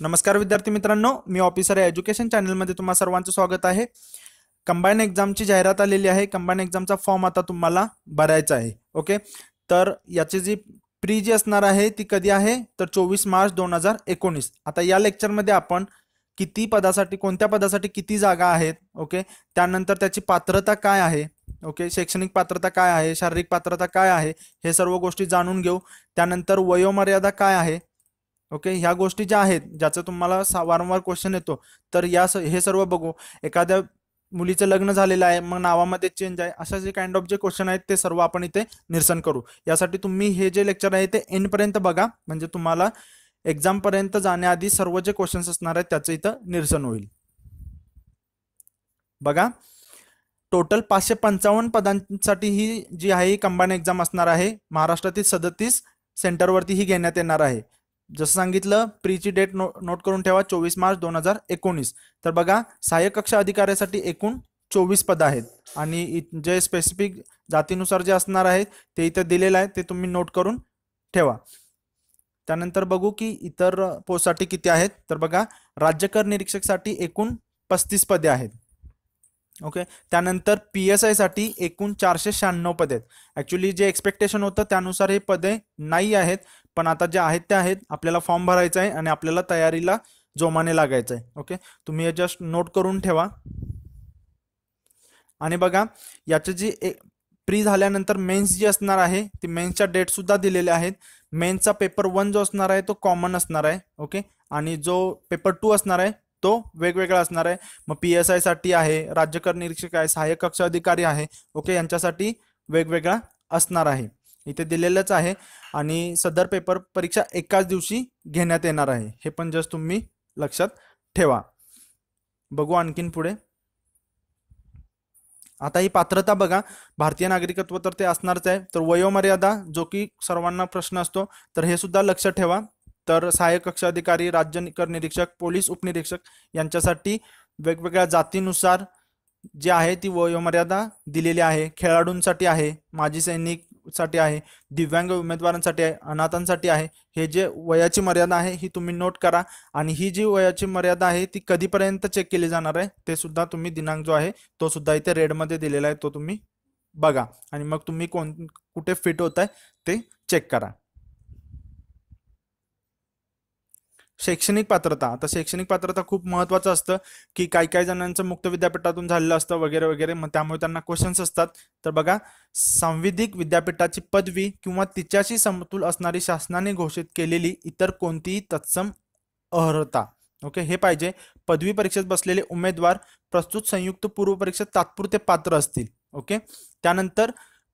नमस्कार विद्यार्थी मित्रांनो, मी ऑफिसर आहे एज्युकेशन चॅनलमध्ये तुम्हा सर्वांचं स्वागत आहे। कंबाईन एक्झामची जाहिरात आलेली आहे। कंबाईन एक्झामचा फॉर्म आता तुम्हाला भरायचा आहे। ओके, तर याची जी प्री जी असणार आहे ती कधी आहे तर 24 मार्च 2019। आता या लेक्चरमध्ये आपण किती पदासाठी, कोणत्या पदासाठी किती जागा आहेत, ओके, त्यानंतर त्याची पात्रता काय आहे, ओके, शैक्षणिक पात्रता काय आहे, शारीरिक पात्रता काय आहे, हे सर्व गोष्टी जाणून घेऊ। त्यानंतर वयोमर्यादा काय आहे, ओके, ह्या गोष्टी ज्या आहेत ज्याचं तुम्हाला वारंवार क्वेश्चन येतो, तर हे सर्व बघू। एखाद्या मुलीचं लग्न झालेलं आहे, मग नावामध्ये चेंज आहे, अशा जे काइंड ऑफ जे क्वेश्चन आहेत ते सर्व आपण इथे निरसन करू। यासाठी तुम्ही हे जे लेक्चर आहे ते एंड पर्यंत बघा, म्हणजे तुम्हाला एक्झाम पर्यंत जाण्याआधी सर्व जे क्वेश्चन्स असणार आहेत त्याचं इथं निरसन होईल। बघा, टोटल 555 पदांसाठी ही जी आहे कंबाईन एक्झाम असणार आहे। महाराष्ट्रातील 37 सेंटरवरती ही घेण्यात येणार आहे। जसं सांगितलं, प्रीची डेट नोट करून ठेवा, 24 मार्च 2019। तर बघा, सहाय्यक कक्ष अधिकाऱ्यासाठी एकूण 24 पद आहेत आणि जे स्पेसिफिक जातीनुसार जे असणार आहेत ते इथे दिलेलं आहे, ते तुम्ही नोट करून ठेवा। त्यानंतर बघू की इतर पोस्टसाठी किती आहेत। तर बघा, राज्यकर निरीक्षकसाठी एकूण 35 पदे आहेत। ओके, त्यानंतर PSI साठी एकूण 496 पदे आहेत। ऍक्च्युली जे एक्सपेक्टेशन होतं त्यानुसार हे पदे नाही आहेत, पण आता जे आहेत ते आहेत। आपल्याला फॉर्म भरायचा आहे आणि आपल्याला तयारीला जोमाने लागायचं आहे। ओके, तुम्ही हे जस्ट नोट करून ठेवा। आणि बघा, याची जी प्री झाल्यानंतर मेन्स जी असणार आहे ती मेन्सच्या डेट सुद्धा दिलेल्या आहेत। मेन्सचा पेपर 1 जो असणार आहे तो कॉमन असणार आहे, ओके, आणि जो पेपर 2 असणार आहे तो वेगवेगळा असणार आहे। मग PSI साठी आहे, राज्यकर निरीक्षक आहे, सहाय्यक कक्ष अधिकारी आहे, ओके, यांच्यासाठी वेगवेगळा असणार आहे, इथे दिलेलंच आहे। आणि सदर पेपर परीक्षा एकाच दिवशी घेण्यात येणार आहे, हे पण जस्ट तुम्ही लक्षात ठेवा। बघू आणखीन पुढे। आता ही पात्रता बघा, भारतीय नागरिकत्व तर ते असणारच आहे। तर वयोमर्यादा, जो की सर्वांना प्रश्न असतो, तर हे सुद्धा लक्षात ठेवा। तर सहाय्यक कक्ष अधिकारी, राज्य कर निरीक्षक, पोलीस उपनिरीक्षक यांच्यासाठी वेगवेगळ्या जातीनुसार जी आहे ती वयोमर्यादा दिलेली आहे। खेळाडूंसाठी आहे, माजी सैनिक साठी आहे, दिव्यांग उमेदवारांसाठी आहे, अनाथांसाठी आहे। हे जे वयाची मर्यादा आहे ही तुम्ही नोट करा। आणि ही जी वयाची मर्यादा आहे ती कधीपर्यंत चेक केली जाणार आहे ते सुद्धा तुम्ही, दिनांक जो आहे तो सुद्धा इथे रेडमध्ये दिलेला आहे, तो तुम्ही बघा आणि मग तुम्ही कुठे फिट होत आहे ते चेक करा। शैक्षणिक पात्रता, आता शैक्षणिक पात्रता खूप महत्त्वाचं असतं की काही जणांचं मुक्त विद्यापीठातून झालेलं असतं वगैरे वगैरे, मग त्यामुळे त्यांना क्वेश्चन्स असतात। तर बघा, सांविधिक विद्यापीठाची पदवी किंवा तिच्याशी समतुल असणारी शासनाने घोषित केलेली इतर कोणतीही तत्सम अर्हता, ओके, हे पाहिजे। पदवी परीक्षेत बसलेले उमेदवार प्रस्तुत संयुक्त पूर्व परीक्षेत तात्पुरते पात्र असतील, ओके। त्यानंतर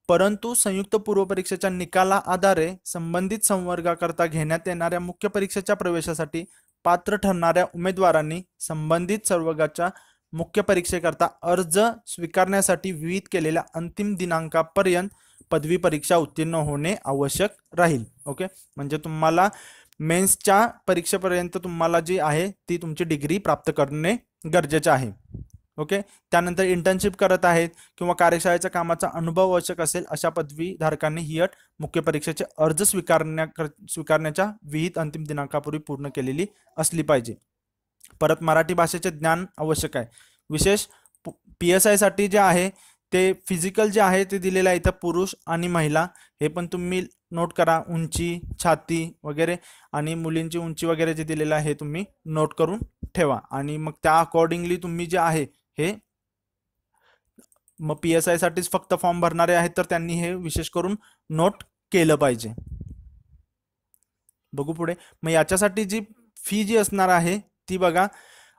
परंतु संयुक्त पूर्व परीक्षेच्या निकाला आधारे संबंधित संवर्गाकरता घेण्यात येणाऱ्या मुख्य परीक्षेच्या प्रवेशासाठी पात्र ठरणाऱ्या उमेदवारांनी संबंधित संवर्गाच्या मुख्य परीक्षेकरता अर्ज स्वीकारण्यासाठी विहित केलेल्या अंतिम दिनांकापर्यंत पदवी परीक्षा उत्तीर्ण होणे आवश्यक राहील, ओके। म्हणजे तुम्हाला मेन्सच्या परीक्षेपर्यंत तुम्हाला जी आहे ती तुमची डिग्री प्राप्त करणे गरजेचे आहे, ओके। त्यानंतर इंटर्नशिप करत आहेत किंवा कार्यशाळेच्या कामाचा अनुभव आवश्यक असेल अशा पदवीधारकांनी ही अट मुख्य परीक्षेचे अर्ज स्वीकारण्याच्या विहित अंतिम दिनांकापूर्वी पूर्ण केलेली असली पाहिजे। परत मराठी भाषेचे ज्ञान आवश्यक आहे। विशेष PSI साठी जे आहे ते फिजिकल जे आहे ते दिलेलं आहे इथं, पुरुष आणि महिला, हे पण तुम्ही नोट करा। उंची, छाती वगैरे आणि मुलींची उंची वगैरे जे दिलेलं आहे हे तुम्ही नोट करून ठेवा। आणि मग त्या अकॉर्डिंगली तुम्ही जे आहे हे, मग PSI साठीच फक्त फॉर्म भरणारे आहेत तर त्यांनी हे विशेष करून नोट केलं पाहिजे। बघू पुढे। मग याच्यासाठी जी फी जी असणार आहे ती बघा,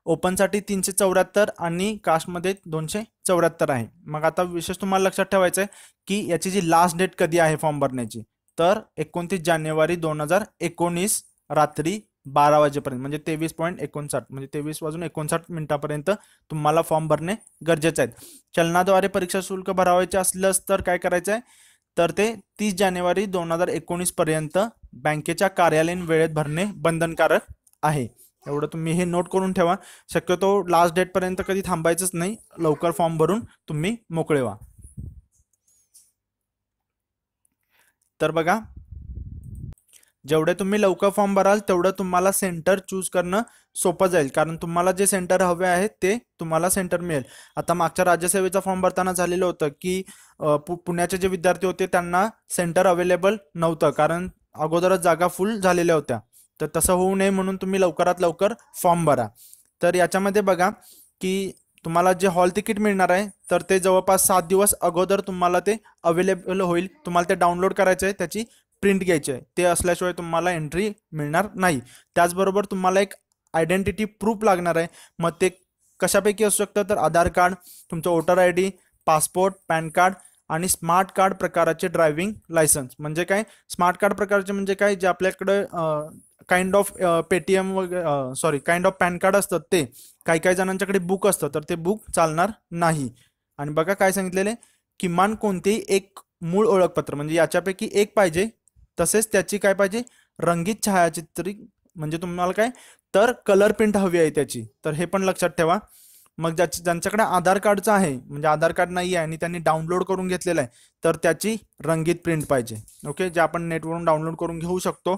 ओपनसाठी 374 आणि कास्टमध्ये 274 आहे। मग आता विशेष तुम्हाला लक्षात ठेवायचं आहे की याची जी लास्ट डेट कधी आहे फॉर्म भरण्याची, तर 29 जानेवारी 2019 रात्री 12 वाजेपर्यंत, म्हणजे 23:59, म्हणजे 23:59 तुम्हाला फॉर्म भरणे गरजेचे आहे। चलनाद्वारे परीक्षा शुल्क भरावायचे असल्यास तर काय करायचं आहे, तर ते 30 जानेवारी 2019 पर्यंत बँकेच्या कार्यालयीन वेळेत भरणे बंधनकारक आहे। एवढं तुम्ही हे नोट करून ठेवा। शक्यतो लास्ट डेट पर्यंत कधी थांबायचंच नाही, लवकर फॉर्म भरून तुम्ही मोकळे व्हा। तर बघा, जेवढे तुम्ही लवकर फॉर्म भराल तेवढं तुम्हाला सेंटर चूज करणं सोपं जाईल, कारण तुम्हाला जे सेंटर हवे आहे ते तुम्हाला सेंटर मिळेल. आता मागच्या राज्यसेवेचा फॉर्म भरताना झालेलं होतं की पुण्याचे जे विद्यार्थी होते त्यांना सेंटर अवेलेबल नव्हतं, कारण अगोदरच जागा फुल झालेल्या होत्या. तर तसं होऊ नये म्हणून तुम्ही लवकरात लवकर फॉर्म भरा. तर याच्यामध्ये बघा की तुम्हाला जे हॉल तिकीट मिळणार आहे तर ते जवळपास 7 दिवस अगोदर तुम्हाला ते अवेलेबल होईल. तुम्हाला ते डाउनलोड करायचं आहे, त्याची प्रिंट घ्यायची आहे, ते असल्याशिवाय तुम्हाला एंट्री मिळणार नाही. त्याचबरोबर तुम्हाला एक आयडेंटिटी प्रूफ लागणार आहे. मग ते कशापैकी असू शकतं तर आधार कार्ड, तुमचं voter I D, passport, pan card आणि स्मार्ट कार्ड प्रकाराचे ड्रायव्हिंग लायसन्स. म्हणजे काय स्मार्ट कार्ड प्रकारचे म्हणजे काय, जे आपल्याकडे काइंड ऑफ पेटीएम वगैरे काइंड ऑफ पॅन कार्ड असतं ते. काही काही जणांच्याकडे बुक असतं तर ते बुक चालणार नाही. आणि बघा काय सांगितलेलं आहे, किमान कोणतेही एक मूळ ओळखपत्र म्हणजे याच्यापैकी एक पाहिजे. तसेच त्याची काय पाहिजे, रंगीत छायाचित्रित म्हणजे तुम्हाला काय तर कलर प्रिंट हवी आहे त्याची. तर हे पण लक्षात ठेवा. मग ज्यांच्याकडे आधार कार्डचं आहे म्हणजे आधार कार्ड नाही आहे आणि त्यांनी डाउनलोड करून घेतलेलं आहे तर त्याची रंगीत प्रिंट पाहिजे. ओके, जे आपण नेटवरून डाउनलोड करून घेऊ शकतो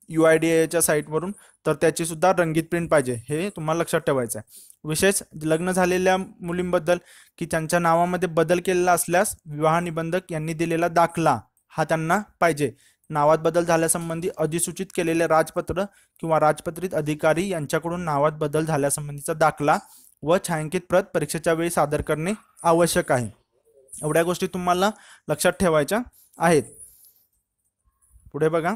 UIDAIच्या साईटवरून, तर त्याची सुद्धा रंगीत प्रिंट पाहिजे. हे तुम्हाला लक्षात ठेवायचं आहे. विशेष लग्न झालेल्या मुलींबद्दल की त्यांच्या नावामध्ये बदल केलेला असल्यास विवाह निबंधक यांनी दिलेला दाखला हा त्यांना पाहिजे. नावात बदल झाल्यासंबंधी अधिसूचित केलेले राजपत्र किंवा राजपत्रित अधिकारी यांच्याकडून नावात बदल झाल्यासंबंधीचा दाखला व छायांकित प्रत परीक्षेच्या वेळी सादर करणे आवश्यक आहे. एवढ्या गोष्टी तुम्हाला लक्षात ठेवायच्या आहेत. पुढे बघा,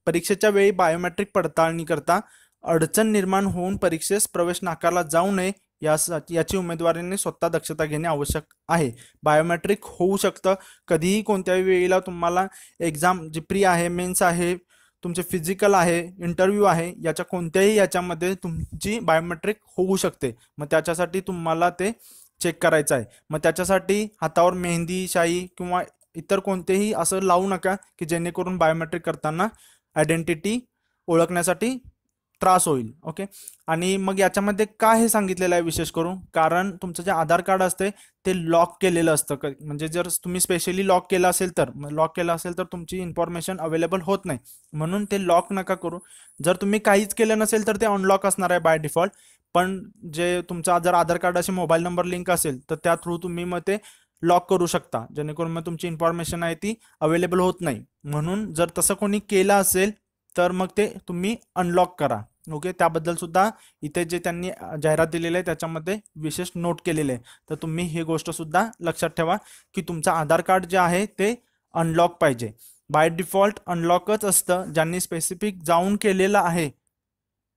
परीक्षेच्या वेळी बायोमेट्रिक पडताळणी करता अडचण निर्माण होऊन परीक्षेस प्रवेश नाकारला जाऊ नये याची उमेदवारांनी स्वतः दक्षता घेणे आवश्यक आहे. बायोमेट्रिक होऊ शकतं कधीही, कोणत्याही वेळेला. तुम्हाला एक्झाम जी प्री आहे, मेन्स आहे, तुमचे फिजिकल आहे, इंटरव्ह्यू आहे, याच्या कोणत्याही याच्यामध्ये तुमची बायोमेट्रिक होऊ शकते. मग त्याच्यासाठी तुम्हाला ते चेक करायचं आहे. मग त्याच्यासाठी हातावर मेहंदी, शाई किंवा इतर कोणतेही असं लावू नका की जेणेकरून बायोमेट्रिक करताना आयडेंटिटी ओळखण्यासाठी त्रास होईल. ओके, आणि मग याच्यामध्ये काय हे सांगितलेलं आहे विशेष करून, कारण तुमचं जे आधार कार्ड असते ते लॉक केलेलं असतं. म्हणजे जर तुम्ही स्पेशली लॉक केलं असेल तर तुमची इन्फॉर्मेशन अवेलेबल होत नाही, म्हणून ते लॉक नका करू. जर तुम्ही काहीच केलं नसेल तर ते अनलॉक असणार आहे बाय डिफॉल्ट. पण जे तुमचा जर आधार कार्डाशी मोबाईल नंबर लिंक असेल तर त्या थ्रू तुम्ही मग ते लॉक करू शकता, जेणेकरून मग तुमची इन्फॉर्मेशन आहे ती अवेलेबल होत नाही. म्हणून जर तसं कोणी केलं असेल तर मग ते तुम्ही अनलॉक करा. ओके, त्याबद्दल सुद्धा इथे जे त्यांनी जाहिरात दिलेली आहे त्याच्यामध्ये विशेष नोट केलेले आहे. तर तुम्ही ही गोष्ट सुद्धा लक्षात ठेवा की तुमचं आधार कार्ड जे आहे ते अनलॉक पाहिजे. बाय डिफॉल्ट अनलॉकच असतं, ज्यांनी स्पेसिफिक जाऊन केलेलं आहे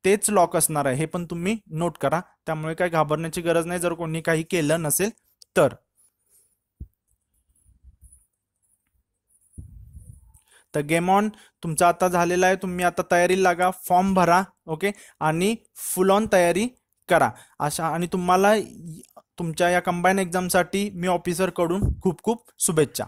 तेच लॉक असणार आहे. हे पण तुम्ही नोट करा. त्यामुळे काही घाबरण्याची गरज नाही जर कोणी काही केलं नसेल तर. तर गेम ऑन तुमचं आता झालेलं आहे. तुम्ही आता तयारी लागा, फॉर्म भरा. ओके, आणि फुल ऑन तयारी करा अशा. आणि तुम्हाला तुमच्या या कंबाईन एक्झामसाठी मी ऑफिसरकडून खूप खूप शुभेच्छा.